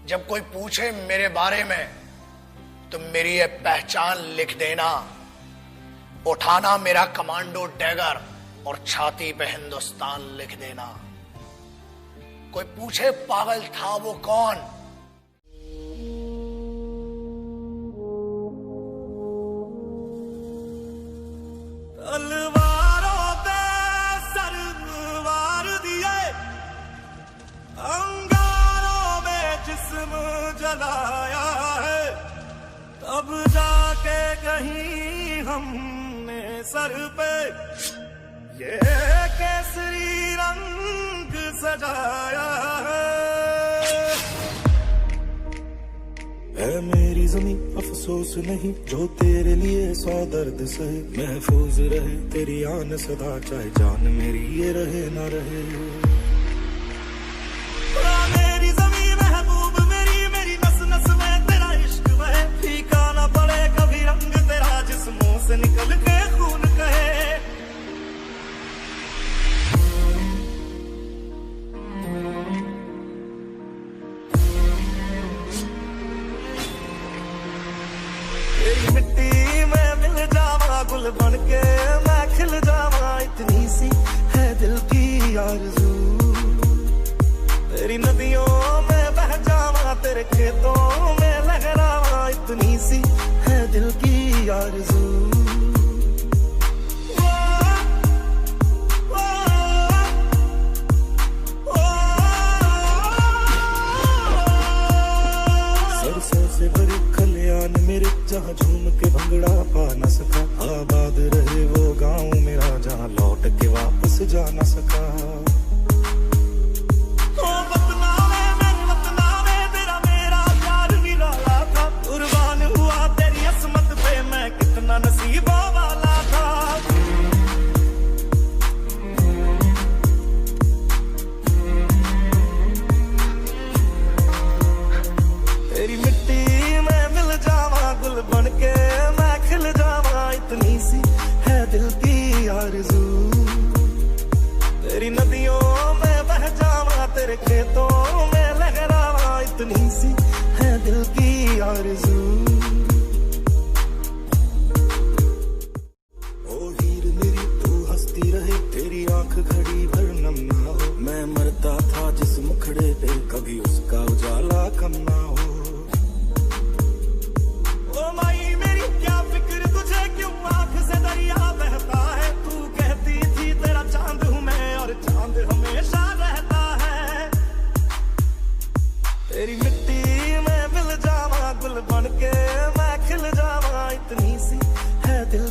जब कोई पूछे मेरे बारे में तो मेरी ये पहचान लिख देना, उठाना मेरा कमांडो डैगर और छाती पे हिंदुस्तान लिख देना। कोई पूछे पागल था वो कौन, तलवारों पे सर वार दिए, अंगारों में जिस्म जलाया है, तब जाके कहीं हमने सर पे ये केसरी रंग सजाया है मेरी ज़मीं अफसोस नहीं जो तेरे लिए 100 दर्द सहे, महफूज रहे तेरी आन सदा चाहे जान मेरी ये रहे ना रहे। मेरी ज़मीं महबूब मेरी, मेरी नस नस में तेरा इश्क बहे, फीका ना पड़े कभी रंग तेरा जिस्मों से निकल के खून कहे। तेरी मिट्टी में मिल जावा गुल बन के मैं खिल जावा, इतनी सी है दिल की आरज़ू। तेरी नदियों में बह जावा तेरे खेतों में लहरावा, इतनी सी है दिल की आरज़ू। सरसों से भरी खलियान मेरे जहाँ झूम के भंगड़ा पा न सका, आबाद रहे वो गाँव मेरा जहाँ लौट के वापस जा न सका। ओ वतना में तेरा मेरा प्यार निराला था, कुर्बान हुआ तेरी असमत पे मैं कितना नसीबों वाला था। तेरी मिट्टी में मिल जावा गुल बन के मैं खिल जावा, इतनी सी है दिल की आरज़ू। तेरी नदियों में बह जावा तेरे खेतों में लहरावा, इतनी सी है दिल की आरज़ू। ओ हीर मेरी तू हंसती रहे, तेरी आंख घड़ी भर नम ना हो, मैं मरता था जिस मुखड़े पे कभी उसका उजाला कम ना हो। ओ माई मेरी क्या फिक्र तुझे क्यों आंख से दरिया बहता है, तू कहती थी तेरा चांद हूँ मैं और चांद हमेशा रहता है। तेरी मिट्टी में मिल जावा गुल बन के मैं खिल जावा, इतनी सी है दिल